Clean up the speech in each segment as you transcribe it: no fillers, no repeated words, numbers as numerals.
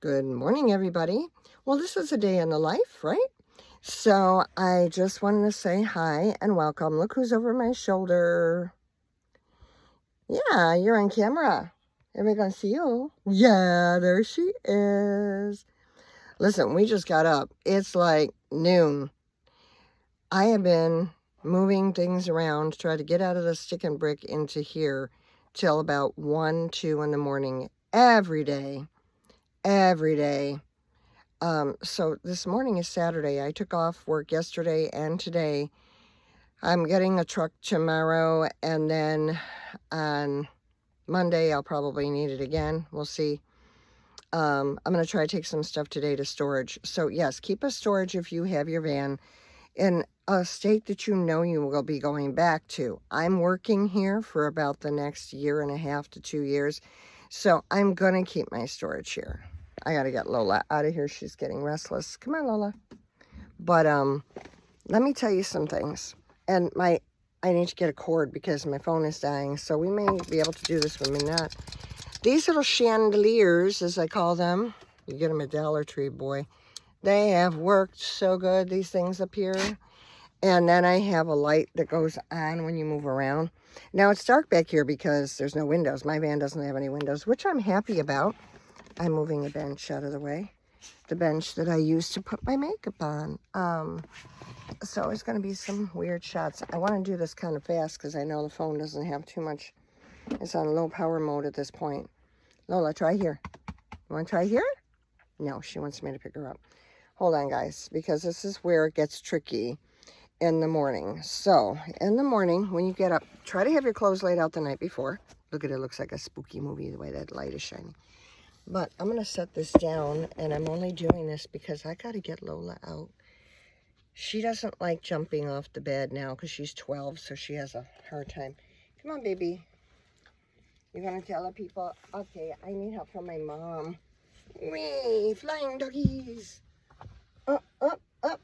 Good morning, everybody. Well, this is a day in the life, right? So I just wanted to say hi and welcome. Look who's over my shoulder. Yeah, you're on camera. Everybody gonna see you? Yeah, there she is. Listen, we just got up. It's like noon. I have been moving things around to try to get out of the stick and brick into here till about 1, 2 in the morning every day. Every day. So this morning is Saturday. I took off work yesterday and today. I'm getting a truck tomorrow, and then on Monday I'll probably need it again. We'll see. I'm going to try to take some stuff today to storage. So yes, keep a storage if you have your van in a state that you know you will be going back to. I'm working here for about the next 1.5 to 2 years, so I'm going to keep my storage here. I got to get Lola out of here. She's getting restless. Come on, Lola. But let me tell you some things. And I need to get a cord because my phone is dying, so we may be able to do this, we may not. These little chandeliers, as I call them, you get them at Dollar Tree, boy. They have worked so good, these things up here. And then I have a light that goes on when you move around. Now, it's dark back here because there's no windows. My van doesn't have any windows, which I'm happy about. I'm moving a bench out of the way. The bench that I use to put my makeup on. So it's going to be some weird shots. I want to do this kind of fast because I know the phone doesn't have too much. It's on low power mode at this point. Lola, try here. You want to try here? No, she wants me to pick her up. Hold on, guys, because this is where it gets tricky in the morning. So in the morning, when you get up, try to have your clothes laid out the night before. Look at it, looks like a spooky movie the way that light is shining. But I'm going to set this down, and I'm only doing this because I got to get Lola out. She doesn't like jumping off the bed now because she's 12, so she has a hard time. Come on, baby. You're going to tell the people, okay, I need help from my mom. Whee, flying doggies. Up, up, up.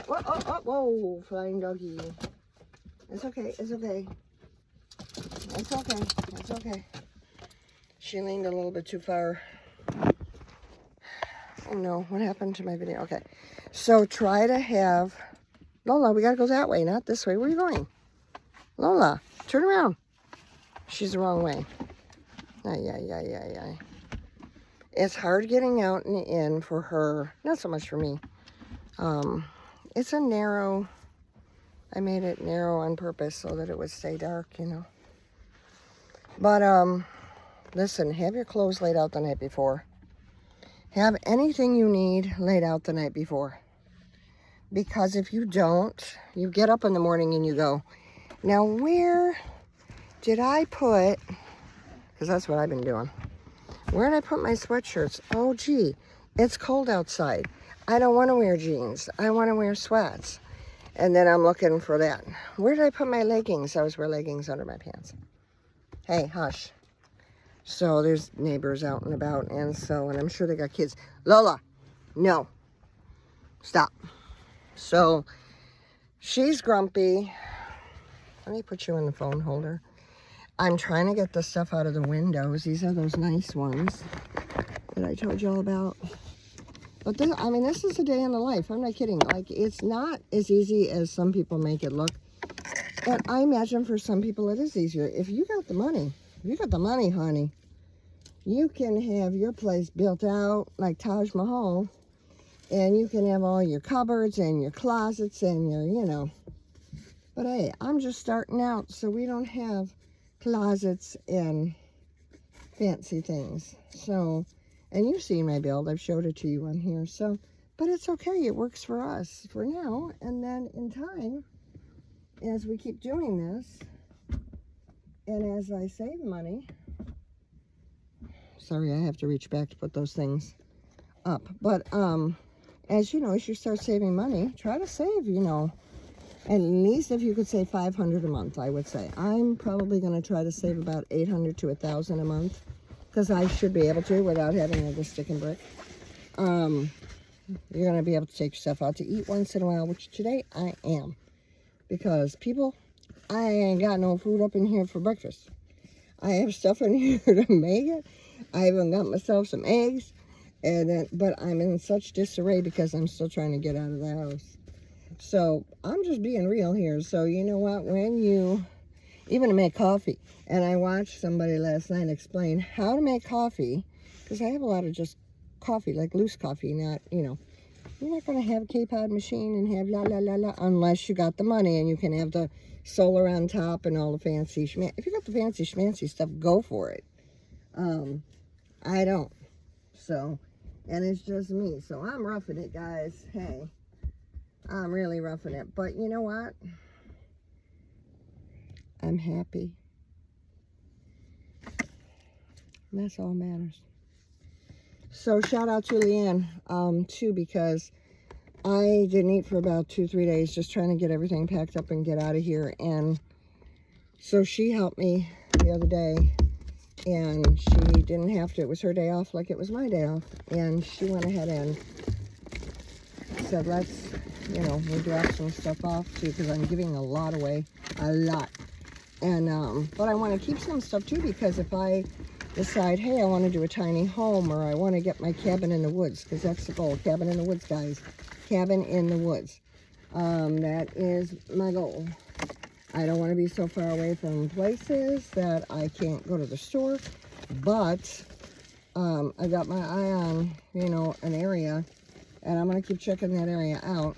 Whoa, whoa, flying doggy. It's okay, it's okay. It's okay, it's okay. She leaned a little bit too far. Oh no, what happened to my video? Okay, so try to have... Lola, we gotta go that way, not this way. Where are you going? Lola, turn around. She's the wrong way. Ay. It's hard getting out and in for her. Not so much for me. It's a narrow... I made it narrow on purpose so that it would stay dark, you know. But, listen, have your clothes laid out the night before. Have anything you need laid out the night before. Because if you don't, you get up in the morning and you go, now where did I put, because that's what I've been doing. Where did I put my sweatshirts? Oh, gee, it's cold outside. I don't want to wear jeans. I want to wear sweats. And then I'm looking for that. Where did I put my leggings? I always wear leggings under my pants. Hey, hush. So there's neighbors out and about, and I'm sure they got kids. Lola, no. Stop. So she's grumpy. Let me put you in the phone holder. I'm trying to get the stuff out of the windows. These are those nice ones that I told you all about. But this, I mean, this is a day in the life. I'm not kidding. Like, it's not as easy as some people make it look. And I imagine for some people it is easier. If you got the money, honey, you can have your place built out like Taj Mahal. And you can have all your cupboards and your closets and your, you know. But hey, I'm just starting out, so we don't have closets and fancy things. So, and you've seen my build. I've showed it to you on here. So, but it's okay. It works for us for now. And then in time, as we keep doing this, and as I save money, sorry, I have to reach back to put those things up. But, as you know, as you start saving money, try to save, you know, at least if you could save $500 a month, I would say. I'm probably going to try to save about $800 to $1,000 a month, because I should be able to without having to stick and brick. You're going to be able to take yourself out to eat once in a while, which today I am. Because people, I ain't got no food up in here for breakfast. I have stuff in here to make it. I even got myself some eggs. And then, but I'm in such disarray because I'm still trying to get out of the house. So I'm just being real here. So you know what? When you, even to make coffee, and I watched somebody last night explain how to make coffee, because I have a lot of just coffee, like loose coffee, not, you know, you're not going to have a K-Pod machine and have la la la la unless you got the money and you can have the solar on top and all the fancy if you got the fancy schmancy stuff, go for it. I don't. So, and it's just me. So I'm roughing it, guys. Hey, I'm really roughing it. But you know what? I'm happy. And that's all matters. So shout out to Leanne, too, because I didn't eat for about 2-3 days, just trying to get everything packed up and get out of here. And so she helped me the other day, and she didn't have to. It was her day off like it was my day off. And she went ahead and said, let's, you know, we'll drop some stuff off too, because I'm giving a lot away, a lot. And, but I want to keep some stuff too, because if I decide, hey, I want to do a tiny home, or I want to get my cabin in the woods, because that's the goal, cabin in the woods, guys. Cabin in the woods. That is my goal. I don't want to be so far away from places that I can't go to the store, but I got my eye on, you know, an area, and I'm going to keep checking that area out.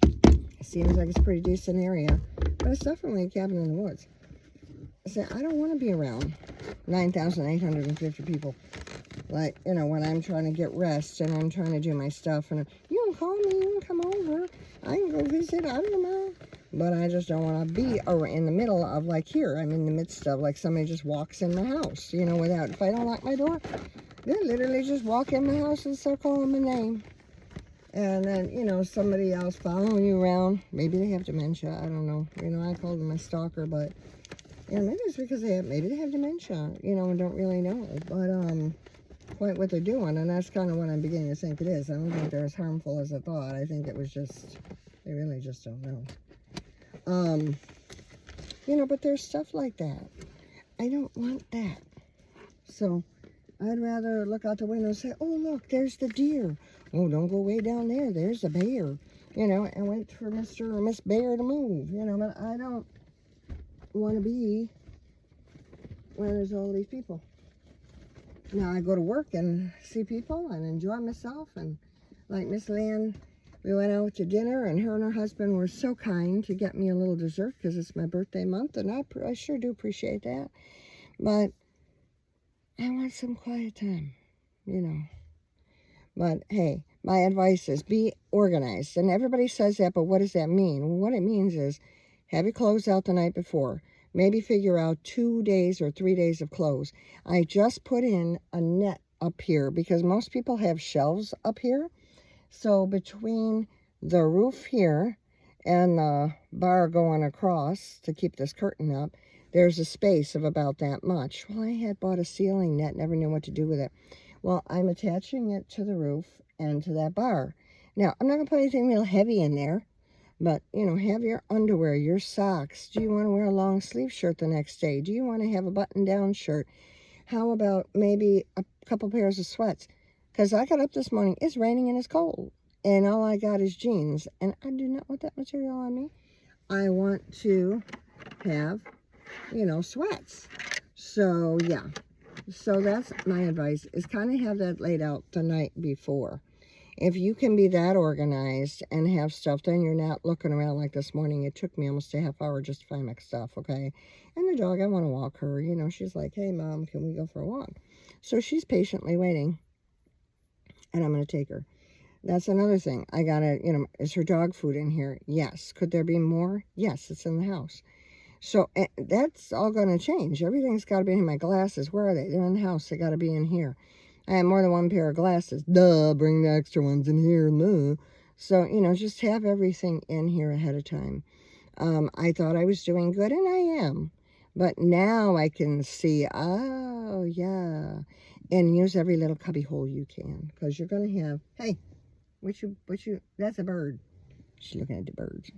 It seems like it's a pretty decent area, but it's definitely a cabin in the woods. I say, I don't want to be around 9,850 people. Like, you know, when I'm trying to get rest and I'm trying to do my stuff, and you can call me, you can come over, I can go visit, I don't know. But I just don't want to be in the middle of, like here, I'm in the midst of, like somebody just walks in my house, you know, without, if I don't lock my door, they literally just walk in my house and start calling my name. And then, you know, somebody else following you around. Maybe they have dementia, I don't know. You know, I called them a stalker, but, you know, maybe it's because maybe they have dementia, you know, and don't really know. But, quite what they're doing, and that's kind of what I'm beginning to think it is. I don't think they're as harmful as I thought. I think it was just, they really just don't know. You know, but there's stuff like that. I don't want that. So I'd rather look out the window and say, oh, look, there's the deer. Oh, don't go way down there. There's a bear. You know, and wait for Mr. or Miss Bear to move. You know, but I don't want to be where there's all these people. Now I go to work and see people and enjoy myself, and like Miss Lan, we went out to dinner, and her husband were so kind to get me a little dessert because it's my birthday month, and I sure do appreciate that. But I want some quiet time, you know. But hey, my advice is be organized. And everybody says that, but what does that mean? Well, what it means is have your clothes out the night before. Maybe figure out 2 days or 3 days of clothes. I just put in a net up here because most people have shelves up here. So between the roof here and the bar going across to keep this curtain up, there's a space of about that much. Well, I had bought a ceiling net, never knew what to do with it. Well, I'm attaching it to the roof and to that bar. Now, I'm not going to put anything real heavy in there. But, you know, have your underwear, your socks. Do you want to wear a long sleeve shirt the next day? Do you want to have a button-down shirt? How about maybe a couple pairs of sweats? Because I got up this morning, it's raining and it's cold. And all I got is jeans. And I do not want that material on me. I want to have, you know, sweats. So, yeah. So that's my advice, is kind of have that laid out the night before. If you can be that organized and have stuff, then you're not looking around like this morning. It took me almost a half hour just to find my stuff, okay? And the dog, I want to walk her. You know, she's like, hey, Mom, can we go for a walk? So she's patiently waiting, and I'm going to take her. That's another thing. I got to, you know, is her dog food in here? Yes. Could there be more? Yes, it's in the house. So that's all going to change. Everything's got to be in my glasses. Where are they? They're in the house. They got to be in here. I have more than one pair of glasses. Duh, bring the extra ones in here. Duh. So, you know, just have everything in here ahead of time. I thought I was doing good, and I am. But now I can see, oh, yeah. And use every little cubby hole you can. Because you're going to have, hey, that's a bird. She's looking at the birds.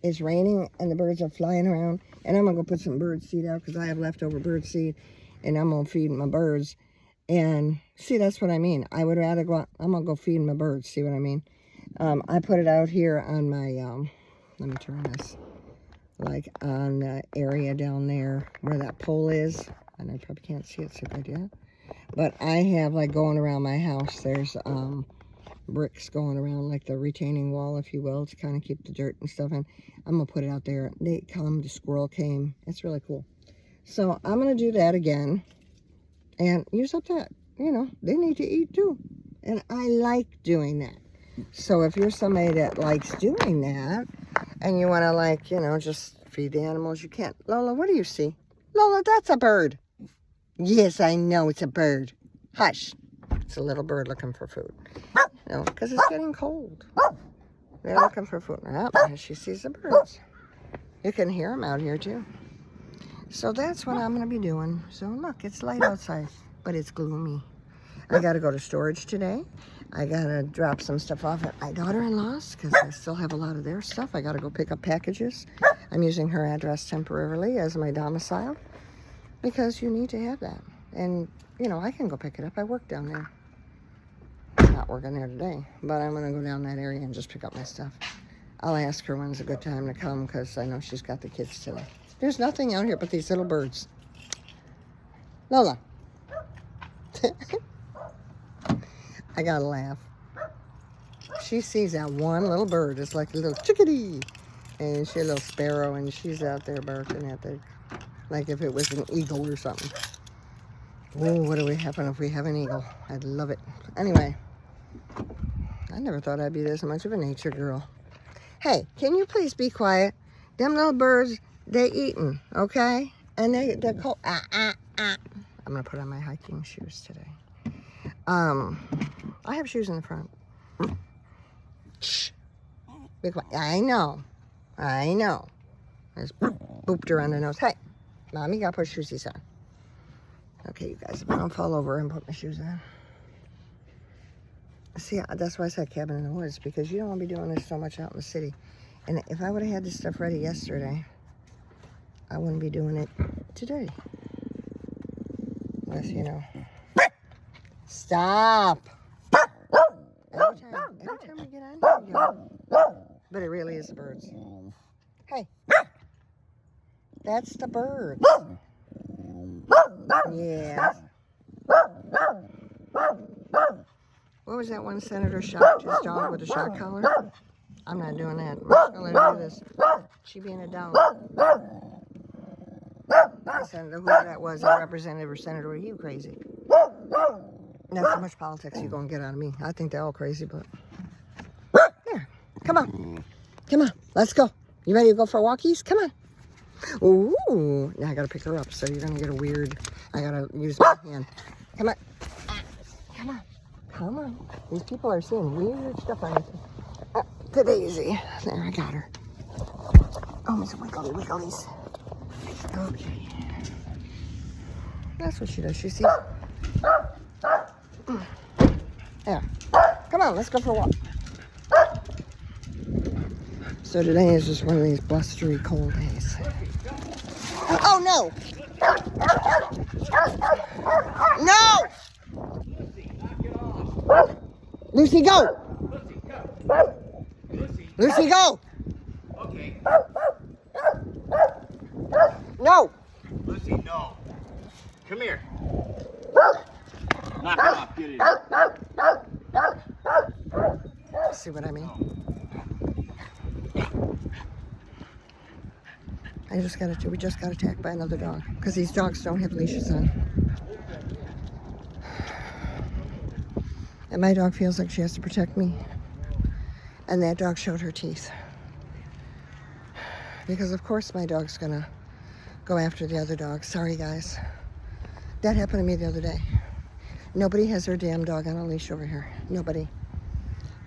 It's raining, and the birds are flying around. And I'm going to go put some bird seed out, because I have leftover bird seed. And I'm going to feed my birds. And see, that's what I mean. I would rather go out. I'm going to go feed my birds. See what I mean? I put it out here on my, let me turn this, like on the area down there where that pole is. And I probably can't see it so good yet. But I have, like, going around my house, there's bricks going around, like the retaining wall, if you will, to kind of keep the dirt and stuff in. I'm going to put it out there. They come, the squirrel came. It's really cool. So I'm going to do that again. And use up that, you know, they need to eat too. And I like doing that. So if you're somebody that likes doing that, and you want to, like, you know, just feed the animals, you can't. Lola, what do you see? Lola, that's a bird. Yes, I know it's a bird. Hush. It's a little bird looking for food. No, because it's getting cold. They're looking for food. Oh, she sees the birds. You can hear them out here too. So that's what I'm going to be doing. So look, it's light outside, but it's gloomy. I got to go to storage today. I got to drop some stuff off at my daughter-in-law's because I still have a lot of their stuff. I got to go pick up packages. I'm using her address temporarily as my domicile because you need to have that. And, you know, I can go pick it up. I work down there. I'm not working there today, but I'm going to go down that area and just pick up my stuff. I'll ask her when's a good time to come because I know she's got the kids today. There's nothing out here but these little birds. Lola. I gotta laugh. She sees that one little bird. It's like a little chickadee. And she's a little sparrow, and she's out there barking at the, like if it was an eagle or something. Oh, what do we happen if we have an eagle? I'd love it. Anyway, I never thought I'd be this much of a nature girl. Hey, can you please be quiet? Them little birds, they eating, okay? And they're cold. I'm gonna put on my hiking shoes today. I have shoes in the front. Shh. Be quiet. I know. I just booped her on the nose. Hey, mommy got to put shoesies on. Okay, you guys, I don't fall over and put my shoes on. See, that's why I said cabin in the woods, because you don't want to be doing this so much out in the city. And if I would have had this stuff ready yesterday, I wouldn't be doing it today. Unless, you know. Stop! Every time we get on here, but it really is the birds. Hey, that's the birds. Yeah. What was that one senator shot his dog with a shot collar? I'm not doing that. I'm just going to let her do this. She being a dog. Senator, whoever that was, a representative or senator, are you crazy? That's how much politics you're going to get out of me. I think they're all crazy, but... Here, come on. Come on, let's go. You ready to go for walkies? Come on. Ooh, now I got to pick her up, so you're going to get a weird... I got to use my hand. Come on. Come on. Come on. These people are seeing weird stuff on me. To Daisy. There, I got her. Oh, Miss Wiggly Wigglies. Okay. That's what she does. She sees... Yeah. Come on, let's go for a walk. So today is just one of these blustery cold days. Oh, no! No! Lucy, go! Lucy, go! Okay. No! Lucy, no. Come here. Knock it off. Get it. See what I mean? We just got attacked by another dog because these dogs don't have leashes on. And my dog feels like she has to protect me. And that dog showed her teeth. Because of course my dog's gonna go after the other dog. Sorry guys. That happened to me the other day. Nobody has their damn dog on a leash over here. Nobody.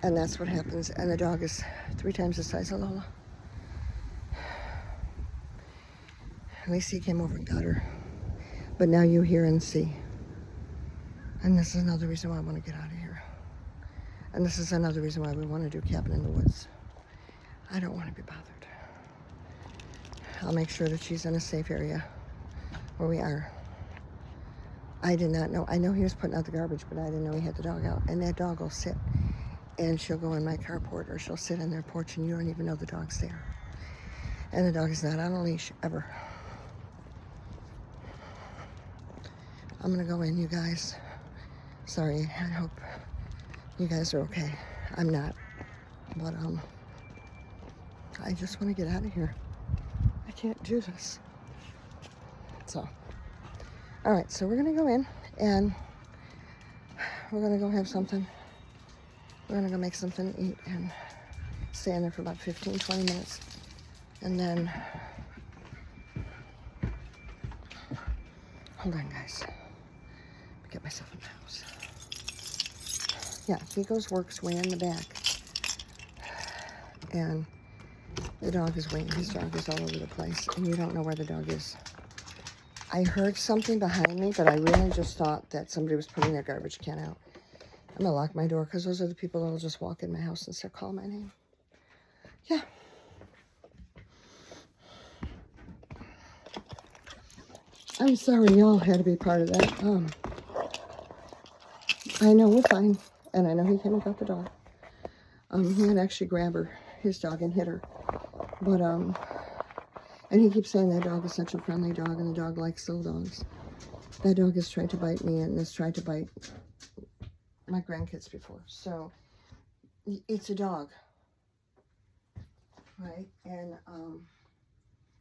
And that's what happens. And the dog is 3 times the size of Lola. At least he came over and got her. But now you hear and see. And this is another reason why I want to get out of here. And this is another reason why we want to do cabin in the woods. I don't want to be bothered. I'll make sure that she's in a safe area where we are. I did not know. I know he was putting out the garbage, but I didn't know he had the dog out. And that dog will sit, and she'll go in my carport, or she'll sit on their porch, and you don't even know the dog's there. And the dog is not on a leash, ever. I'm going to go in, you guys. Sorry, I hope you guys are okay. I'm not. But, I just want to get out of here. I can't do this. So, all right, so we're going to go in, and we're going to go have something. We're going to go make something to eat and stay in there for about 15, 20 minutes. And then, hold on, guys. Get myself in the house. Yeah, Vigo's works way in the back. And the dog is waiting. His dog is all over the place, and you don't know where the dog is. I heard something behind me, but I really just thought that somebody was putting their garbage can out. I'm going to lock my door because those are the people that will just walk in my house and start calling my name. Yeah. I'm sorry y'all had to be part of that. I know we're fine, and I know he came and got the dog. He had actually grabbed his dog and hit her. But, and he keeps saying that dog is such a friendly dog, and the dog likes little dogs. That dog has tried to bite me and has tried to bite my grandkids before. So, it's a dog. Right? And,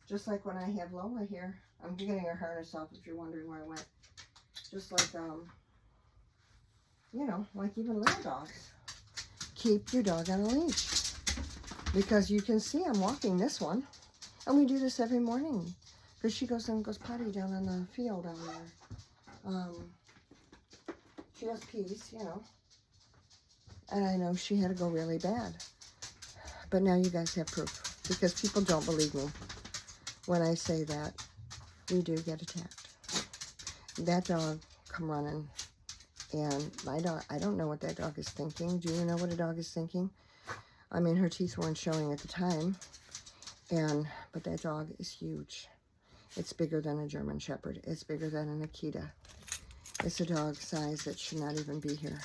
just like when I have Lola here, I'm getting her harness off if you're wondering where I went. Just like, you know, like even little dogs. Keep your dog on a leash. Because you can see I'm walking this one. And we do this every morning. Because she goes and goes potty down on the field down there. She does pees, you know. And I know she had to go really bad. But now you guys have proof. Because people don't believe me when I say that we do get attacked. That dog come running. And my dog, I don't know what that dog is thinking. Do you know what a dog is thinking? I mean, her teeth weren't showing at the time. But that dog is huge. It's bigger than a German Shepherd. It's bigger than an Akita. It's a dog size that should not even be here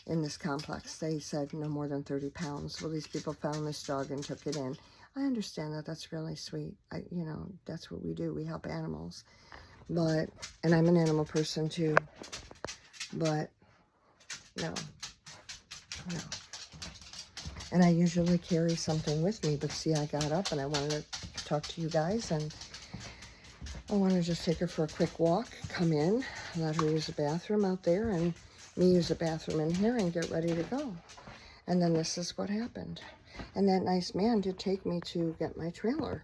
in this complex. They said no more than 30 pounds. Well, these people found this dog and took it in. I understand that. That's really sweet. You know, that's what we do. We help animals. But, and I'm an animal person too. But, no. No. And I usually carry something with me. But see, I got up and I wanted to talk to you guys. And I want to just take her for a quick walk, come in, let her use the bathroom out there, and me use the bathroom in here and get ready to go. And then this is what happened. And that nice man did take me to get my trailer,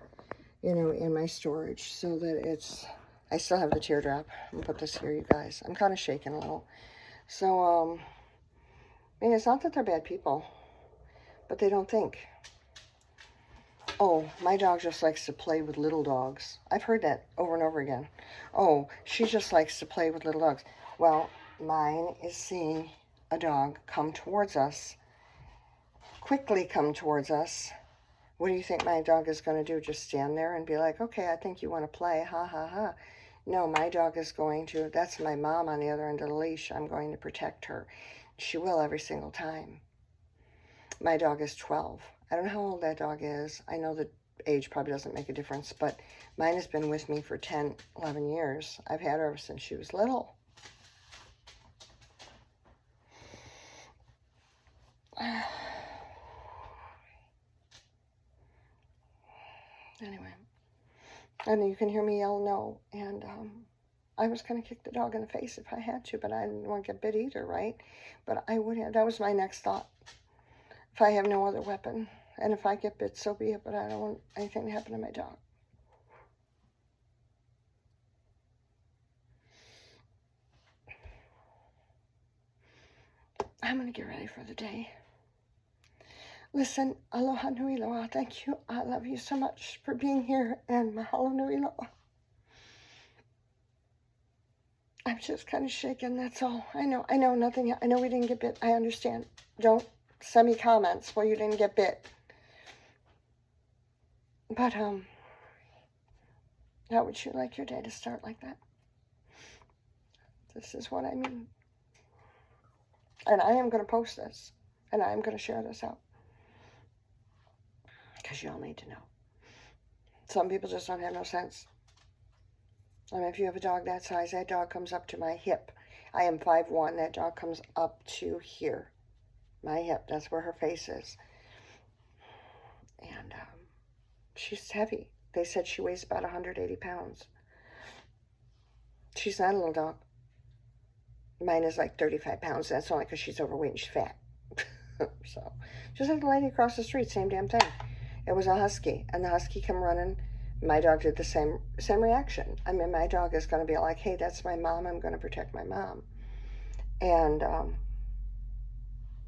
you know, in my storage so that it's, I still have the teardrop. I'm gonna put this here, you guys. I'm kind of shaking a little. So, I mean, it's not that they're bad people, but they don't think. Oh, my dog just likes to play with little dogs. I've heard that over and over again. Oh, she just likes to play with little dogs. Well, mine is seeing a dog come towards us, quickly come towards us. What do you think my dog is going to do? Just stand there and be like, okay, I think you want to play, ha, ha, ha. No, my dog is going to, that's my mom on the other end of the leash. I'm going to protect her. She will every single time. My dog is 12. I don't know how old that dog is. I know the age probably doesn't make a difference, but mine has been with me for 10, 11 years. I've had her ever since she was little. Anyway, I know you can hear me yell no, and I was going to kick the dog in the face if I had to, but I didn't want to get bit either, right? But I would have. That was my next thought. If I have no other weapon, and if I get bit, so be it, but I don't want anything to happen to my dog. I'm going to get ready for the day. Listen, aloha nui loa. Thank you. I love you so much for being here, and mahalo nui loa. I'm just kind of shaken, that's all. I know nothing. I know we didn't get bit. I understand. Don't send me comments where you didn't get bit. But, how would you like your day to start like that? This is what I mean. And I am going to post this. And I am going to share this out. Because y'all need to know. Some people just don't have no sense. I mean, if you have a dog that size, that dog comes up to my hip. I am 5'1". That dog comes up to here. My hip. That's where her face is. And she's heavy. They said she weighs about 180 pounds. She's not a little dog. Mine is like 35 pounds. That's only because she's overweight and she's fat. So, just like the lady across the street, same damn thing. It was a husky, and the husky come running. My dog did the same reaction. I mean, my dog is going to be like, hey, that's my mom. I'm going to protect my mom. And,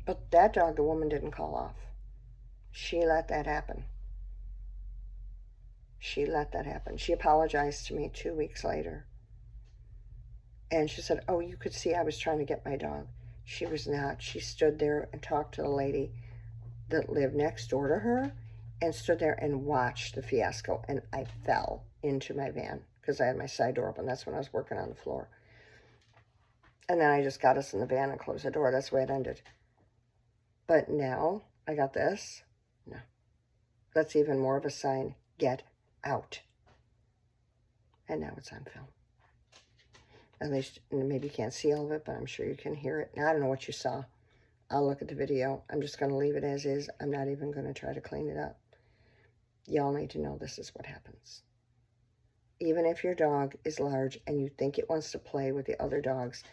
but that dog, the woman didn't call off. She let that happen. She let that happen. She apologized to me 2 weeks later. And she said, oh, you could see I was trying to get my dog. She was not. She stood there and talked to the lady that lived next door to her and stood there and watched the fiasco. And I fell into my van because I had my side door open. That's when I was working on the floor. And then I just got us in the van and closed the door. That's the way it ended. But now I got this. No. That's even more of a sign. Get out. And now it's on film. At least, maybe you can't see all of it, but I'm sure you can hear it. Now, I don't know what you saw. I'll look at the video. I'm just going to leave it as is. I'm not even going to try to clean it up. Y'all need to know this is what happens. Even if your dog is large and you think it wants to play with the other dogs,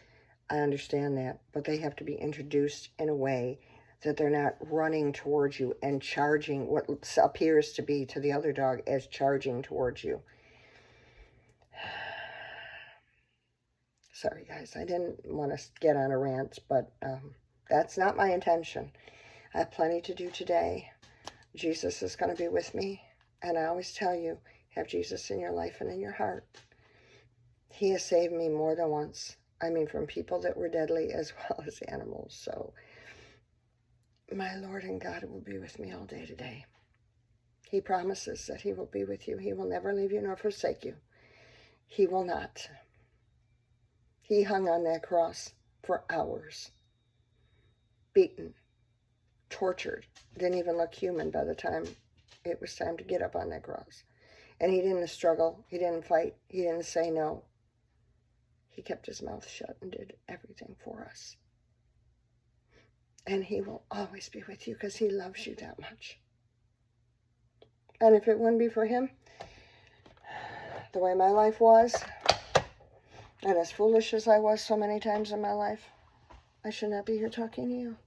I understand that. But they have to be introduced in a way that they're not running towards you and charging what appears to be to the other dog as charging towards you. Sorry, guys, I didn't want to get on a rant, but that's not my intention. I have plenty to do today. Jesus is going to be with me, and I always tell you, have Jesus in your life and in your heart. He has saved me more than once. I mean, from people that were deadly as well as animals. So, my Lord and God will be with me all day today. He promises that he will be with you. He will never leave you nor forsake you. He will not. He hung on that cross for hours, beaten, tortured, didn't even look human by the time it was time to get up on that cross. And he didn't struggle, he didn't fight, he didn't say no. He kept his mouth shut and did everything for us. And he will always be with you because he loves you that much. And if it wouldn't be for him, the way my life was, and as foolish as I was so many times in my life, I should not be here talking to you.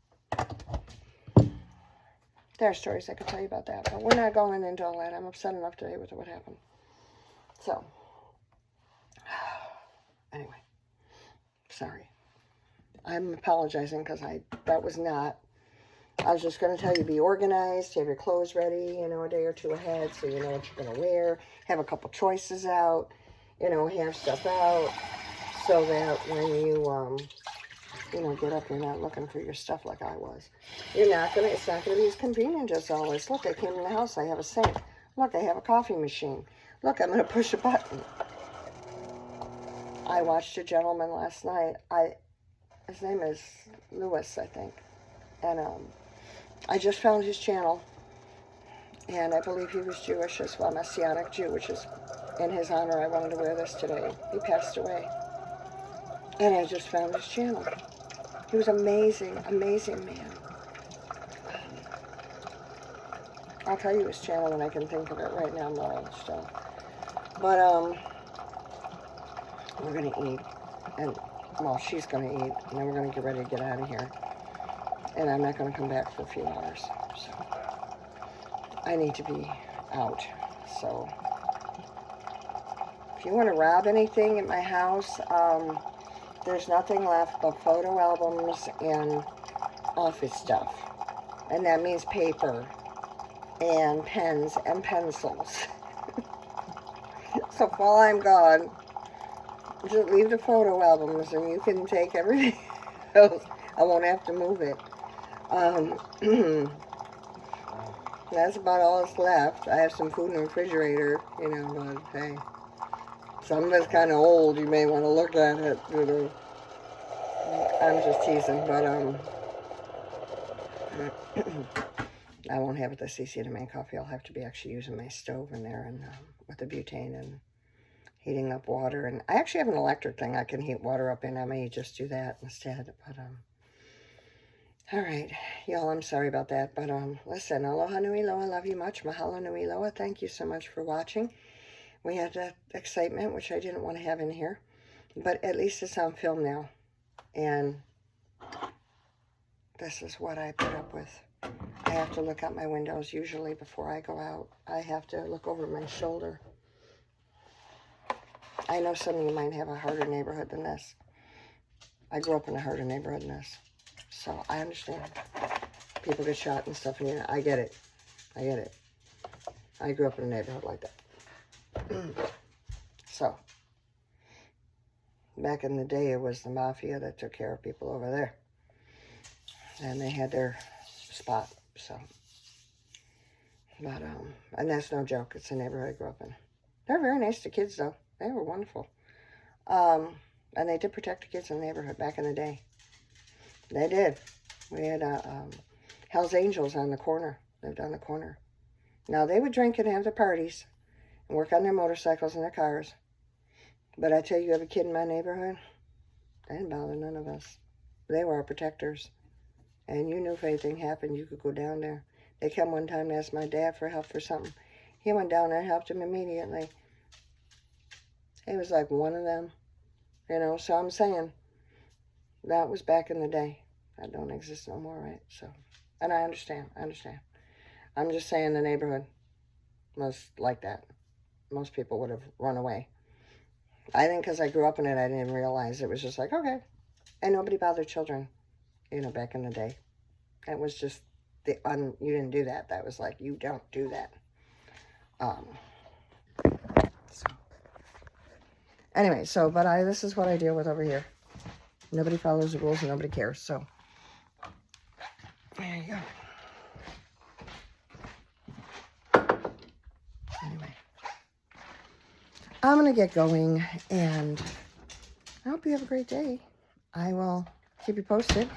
There are stories I could tell you about that, but we're not going into all that. I'm upset enough today with what happened. So, anyway, sorry. I'm apologizing because that was not. I was just going to tell you, be organized, have your clothes ready, a day or two ahead so you know what you're going to wear, have a couple choices out, have stuff out. So that when you, get up, you're not looking for your stuff like I was. It's not going to be as convenient as always. Look, I came in the house, I have a sink. Look, I have a coffee machine. Look, I'm going to push a button. I watched a gentleman last night. His name is Lewis, I think. And I just found his channel. And I believe he was Jewish as well, Messianic Jew, which is in his honor. I wanted to wear this today. He passed away. And I just found his channel. He was amazing, amazing man. I'll tell you his channel when I can think of it. Right now, no, still. But, we're going to eat. And, well, she's going to eat. And then we're going to get ready to get out of here. And I'm not going to come back for a few hours. So, I need to be out. So, if you want to rob anything at my house, there's nothing left but photo albums and office stuff. And that means paper and pens and pencils. So while I'm gone, just leave the photo albums and you can take everything else. I won't have to move it. That's about all that's left. I have some food in the refrigerator, but hey. Some of it's kind of old. You may want to look at it, I'm just teasing, but I won't have it this easy to make coffee. I'll have to be actually using my stove in there and with the butane and heating up water. And I actually have an electric thing I can heat water up in. I may just do that instead. But all right, y'all, I'm sorry about that. But listen, aloha nui loa, love you much. Mahalo nui loa. Thank you so much for watching. We had that excitement, which I didn't want to have in here, but at least it's on film now. And this is what I put up with. I have to look out my windows usually before I go out. I have to look over my shoulder. I know some of you might have a harder neighborhood than this. I grew up in a harder neighborhood than this. So I understand. People get shot and stuff, and I get it. I get it. I grew up in a neighborhood like that. So, back in the day, it was the mafia that took care of people over there. And they had their spot, so. But, and that's no joke. It's the neighborhood I grew up in. They're very nice to kids, though. They were wonderful. And they did protect the kids in the neighborhood back in the day. They did. We had Hell's Angels on the corner. Lived on the corner. Now, they would drink and have their parties and work on their motorcycles and their cars. But I tell you, every kid in my neighborhood, they didn't bother none of us. They were our protectors. And you knew if anything happened, you could go down there. They came one time to ask my dad for help for something. He went down there and helped him immediately. He was like one of them. You know, so I'm saying, that was back in the day. That don't exist no more, right? So, and I understand. I'm just saying the neighborhood was like that. Most people would have run away. I think because I grew up in it, I didn't realize it was just like, okay. And nobody bothered children, you know, back in the day. It was just, you didn't do that. That was like, you don't do that. So. Anyway, so, but this is what I deal with over here. Nobody follows the rules and nobody cares, so. There you go. Anyway. I'm going to get going, and I hope you have a great day. I will keep you posted.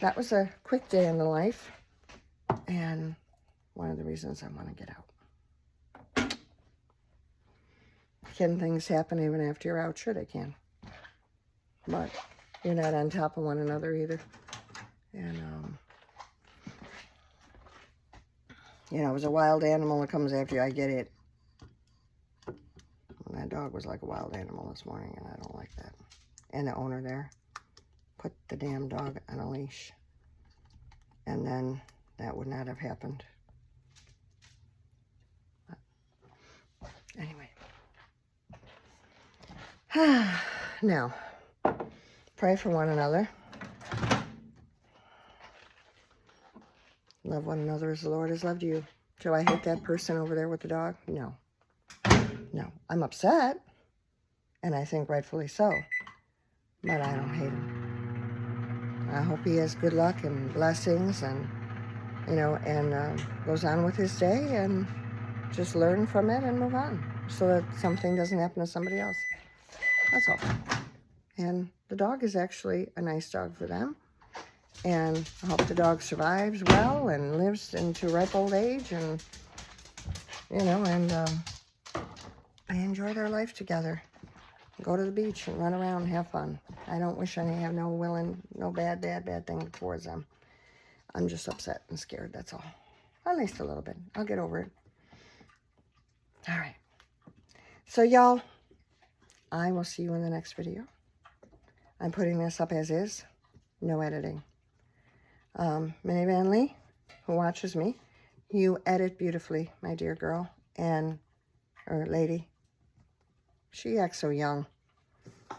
That was a quick day in the life, and one of the reasons I want to get out. Can things happen even after you're out? Sure they can. But you're not on top of one another either. And, you know, it was a wild animal that comes after you. I get it. That dog was like a wild animal this morning, and I don't like that. And the owner there put the damn dog on a leash. And then that would not have happened. But anyway. Now, pray for one another. Love one another as the Lord has loved you. Do I hate that person over there with the dog? No. No. I'm upset, and I think rightfully so, but I don't hate him. I hope he has good luck and blessings and, you know, and goes on with his day and just learn from it and move on so that something doesn't happen to somebody else. That's all. And the dog is actually a nice dog for them. And I hope the dog survives well and lives into ripe old age and, you know, and they enjoy their life together. Go to the beach and run around and have fun. I don't wish any have no bad thing towards them. I'm just upset and scared, that's all. At least a little bit. I'll get over it. All right. So, y'all, I will see you in the next video. I'm putting this up as is. No editing. Minnie Van Lee, who watches me, you edit beautifully, my dear girl, or lady. She acts so young.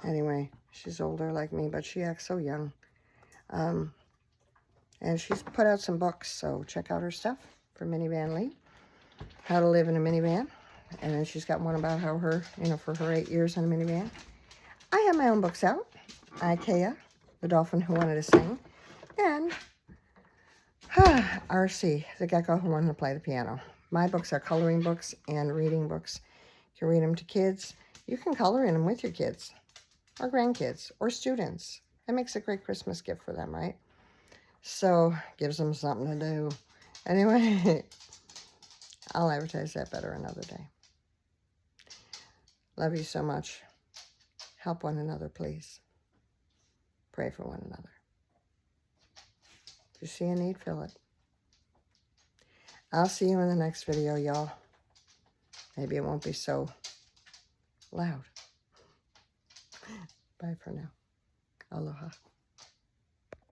Anyway, she's older like me, but she acts so young. And she's put out some books, so check out her stuff for Minnie Van Lee. How to live in a minivan. And then she's got one about how her, you know, for her 8 years in a minivan. I have my own books out. Ikea, the dolphin who wanted to sing. And RC, the gecko who wanted to play the piano. My books are coloring books and reading books. You can read them to kids. You can color in them with your kids or grandkids or students. That makes a great Christmas gift for them, right? So, gives them something to do. Anyway, I'll advertise that better another day. Love you so much. Help one another, please. Pray for one another. If you see a need, fill it. I'll see you in the next video, y'all. Maybe it won't be so loud. Bye for now. Aloha.